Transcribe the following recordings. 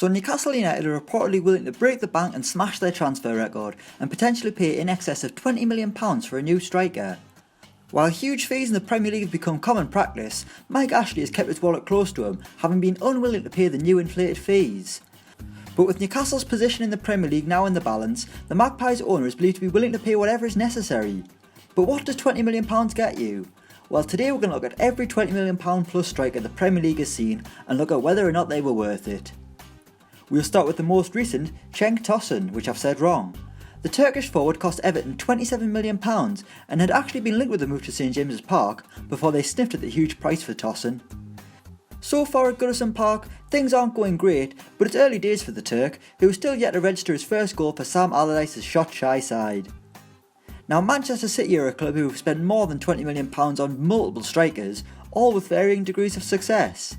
So Newcastle United are reportedly willing to break the bank and smash their transfer record and potentially pay in excess of £20 million for a new striker. While huge fees in the Premier League have become common practice, Mike Ashley has kept his wallet close to him, having been unwilling to pay the new inflated fees. But with Newcastle's position in the Premier League now in the balance, the Magpies owner is believed to be willing to pay whatever is necessary. But what does £20 million get you? Well, today we're going to look at every £20 million plus striker the Premier League has seen and look at whether or not they were worth it. We'll start with the most recent, Cenk Tosun, which I've said wrong. The Turkish forward cost Everton £27 million and had actually been linked with the move to St James's Park before they sniffed at the huge price for Tosun. So far at Goodison Park, things aren't going great, but it's early days for the Turk, who is still yet to register his first goal for Sam Allardyce's shot-shy side. Now Manchester City are a club who have spent more than £20 million on multiple strikers, all with varying degrees of success.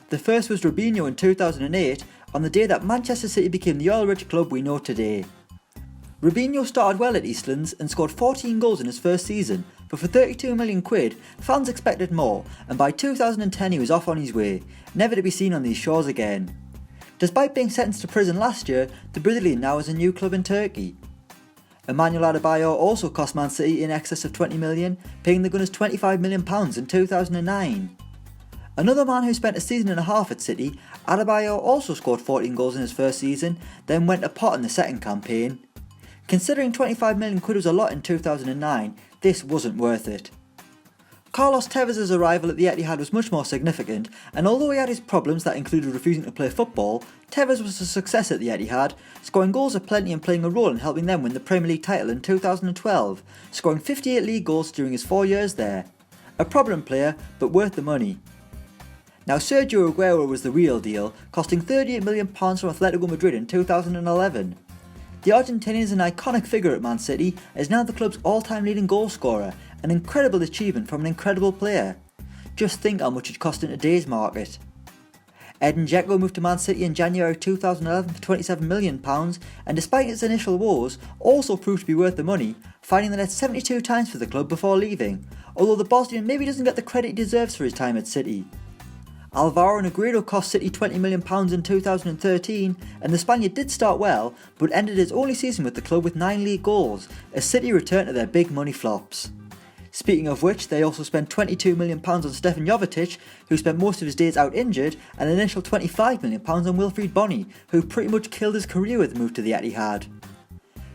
The first was Robinho in 2008, on the day that Manchester City became the oil-rich club we know today. Robinho started well at Eastlands and scored 14 goals in his first season, but for £32 million, fans expected more, and by 2010 he was off on his way, never to be seen on these shores again. Despite being sentenced to prison last year, the Brazilian now has a new club in Turkey. Emmanuel Adebayor also cost Man City in excess of £20 million, paying the Gunners £25 million in 2009. Another man who spent a season and a half at City, Adebayor also scored 14 goals in his first season, then went to pot in the second campaign. Considering £25 million was a lot in 2009, this wasn't worth it. Carlos Tevez' arrival at the Etihad was much more significant, and although he had his problems that included refusing to play football, Tevez was a success at the Etihad, scoring goals aplenty and playing a role in helping them win the Premier League title in 2012, scoring 58 league goals during his 4 years there. A problem player, but worth the money. Now Sergio Aguero was the real deal, costing £38 million from Atletico Madrid in 2011. The Argentinian is an iconic figure at Man City, and is now the club's all-time leading goal scorer, an incredible achievement from an incredible player. Just think how much it cost in today's market. Edin Dzeko moved to Man City in January 2011 for £27 million, and despite its initial woes, also proved to be worth the money, finding the net 72 times for the club before leaving, although the Bosnian maybe doesn't get the credit he deserves for his time at City. Alvaro Negredo cost City £20 million in 2013, and the Spaniard did start well, but ended his only season with the club with 9 league goals, as City returned to their big money flops. Speaking of which, they also spent £22 million on Stefan Jovetic, who spent most of his days out injured, and an initial £25 million on Wilfried Bony, who pretty much killed his career with the move to the Etihad.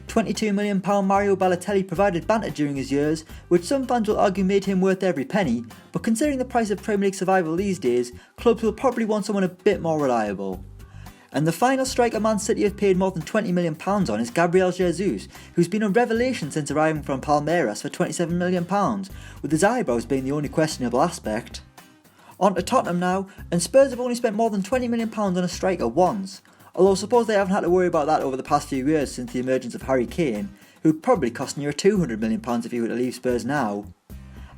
£22 million Mario Balotelli provided banter during his years, which some fans will argue made him worth every penny, but considering the price of Premier League survival these days, clubs will probably want someone a bit more reliable. And the final striker Man City have paid more than £20 million on is Gabriel Jesus, who's been a revelation since arriving from Palmeiras for £27 million, with his eyebrows being the only questionable aspect. On to Tottenham now, and Spurs have only spent more than £20 million on a striker once. Although I suppose they haven't had to worry about that over the past few years since the emergence of Harry Kane, who'd probably cost near £200 million if he were to leave Spurs now.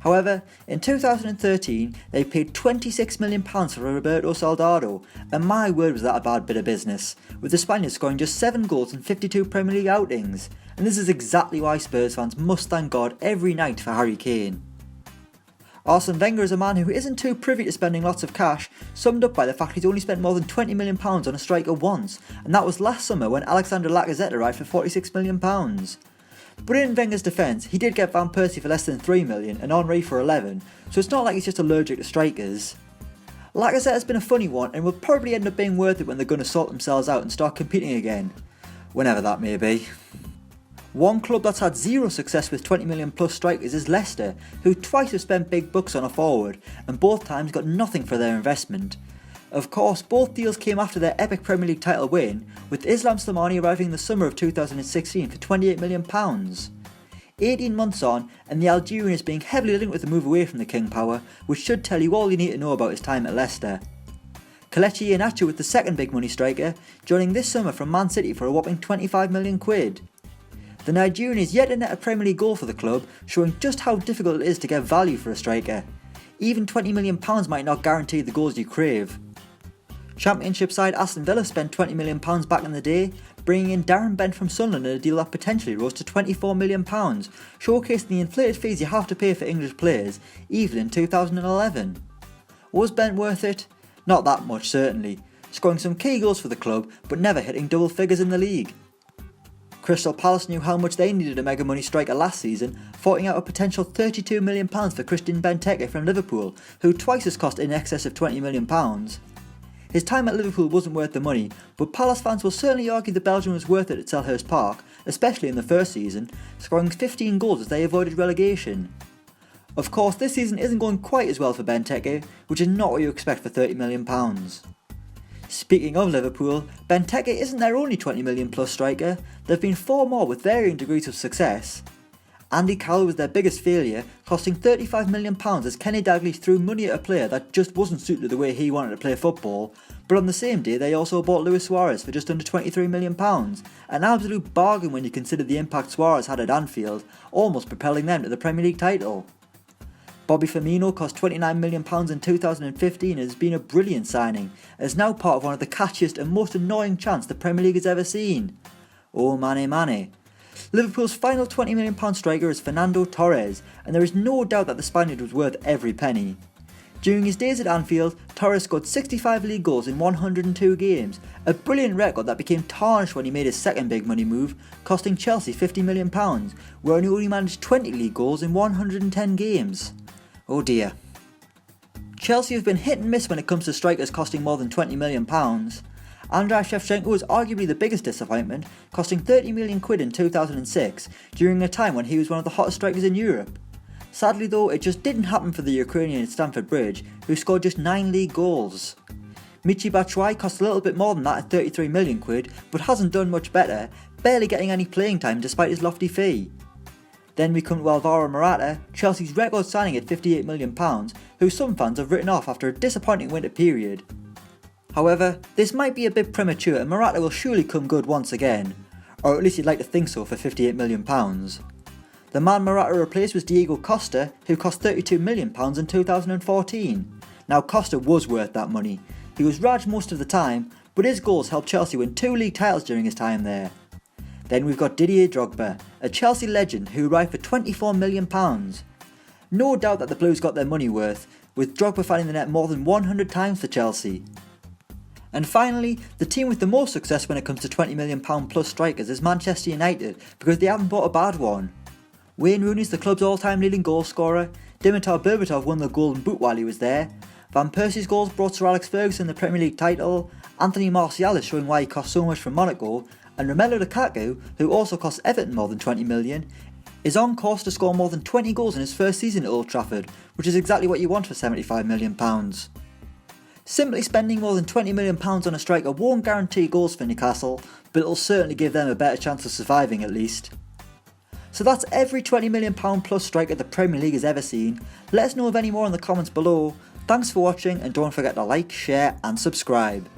However, in 2013 they paid £26 million for Roberto Soldado, and my word was that a bad bit of business, with the Spaniard scoring just 7 goals in 52 Premier League outings, and this is exactly why Spurs fans must thank God every night for Harry Kane. Arsene Wenger is a man who isn't too privy to spending lots of cash, summed up by the fact he's only spent more than £20 million on a striker once, and that was last summer when Alexander Lacazette arrived for £46 million. But in Wenger's defence, he did get Van Persie for less than £3 million and Henry for 11, so it's not like he's just allergic to strikers. Lacazette has been a funny one and will probably end up being worth it when they're going to sort themselves out and start competing again, whenever that may be. One club that's had zero success with £20 million plus strikers is Leicester, who twice have spent big bucks on a forward, and both times got nothing for their investment. Of course, both deals came after their epic Premier League title win, with Islam Slimani arriving in the summer of 2016 for £28 million. 18 months on, and the Algerian is being heavily linked with the move away from the King Power, which should tell you all you need to know about his time at Leicester. Kelechi Iheanacho with the second big money striker, joining this summer from Man City for a whopping £25 million. The Nigerian is yet to net a Premier League goal for the club, showing just how difficult it is to get value for a striker. Even £20 million might not guarantee the goals you crave. Championship side Aston Villa spent £20 million back in the day, bringing in Darren Bent from Sunderland in a deal that potentially rose to £24 million, showcasing the inflated fees you have to pay for English players, even in 2011. Was Bent worth it? Not that much certainly. scoring some key goals for the club but never hitting double figures in the league. Crystal Palace knew how much they needed a mega money striker last season, forking out a potential £32 million for Christian Benteke from Liverpool, who twice has cost in excess of £20 million. His time at Liverpool wasn't worth the money, but Palace fans will certainly argue the Belgian was worth it at Selhurst Park, especially in the first season, scoring 15 goals as they avoided relegation. Of course, this season isn't going quite as well for Benteke, which is not what you expect for £30 million. Speaking of Liverpool, Benteke isn't their only £20 million plus striker. There have been 4 more with varying degrees of success. Andy Carroll was their biggest failure, costing £35 million as Kenny Dalglish threw money at a player that just wasn't suited to the way he wanted to play football, but on the same day they also bought Luis Suarez for just under £23 million, an absolute bargain when you consider the impact Suarez had at Anfield, almost propelling them to the Premier League title. Bobby Firmino cost £29 million in 2015 and has been a brilliant signing, as now part of one of the catchiest and most annoying chants the Premier League has ever seen. Oh mane. Liverpool's final £20 million striker is Fernando Torres, and there is no doubt that the Spaniard was worth every penny. During his days at Anfield, Torres scored 65 league goals in 102 games, a brilliant record that became tarnished when he made his second big money move, costing Chelsea £50 million, where he only managed 20 league goals in 110 games. Oh dear. Chelsea have been hit and miss when it comes to strikers costing more than £20 million. Andrei Shevchenko was arguably the biggest disappointment, costing £30 million in 2006, during a time when he was one of the hottest strikers in Europe. Sadly though, it just didn't happen for the Ukrainian at Stamford Bridge, who scored just 9 league goals. Michy Batshuayi cost a little bit more than that at £33 million, but hasn't done much better, barely getting any playing time despite his lofty fee. Then we come to Alvaro Morata, Chelsea's record signing at £58 million, who some fans have written off after a disappointing winter period. However, this might be a bit premature and Morata will surely come good once again, or at least you'd like to think so for £58 million. The man Morata replaced was Diego Costa, who cost £32 million in 2014. Now Costa was worth that money. He was Raj most of the time, but his goals helped Chelsea win 2 league titles during his time there. Then we've got Didier Drogba, a Chelsea legend who arrived for £24 million. No doubt that the Blues got their money worth, with Drogba finding the net more than 100 times for Chelsea. And finally, the team with the most success when it comes to £20 million plus strikers is Manchester United, because they haven't bought a bad one. Wayne Rooney's the club's all-time leading goal scorer, Dimitar Berbatov won the Golden Boot while he was there, Van Persie's goals brought Sir Alex Ferguson the Premier League title, Anthony Martial is showing why he cost so much from Monaco, and Romelu Lukaku, who also cost Everton more than £20 million, is on course to score more than 20 goals in his first season at Old Trafford, which is exactly what you want for £75 million. Simply spending more than £20 million on a striker won't guarantee goals for Newcastle, but it'll certainly give them a better chance of surviving at least. So that's every £20 million plus striker the Premier League has ever seen. Let us know of any more in the comments below. Thanks for watching and don't forget to like, share and subscribe.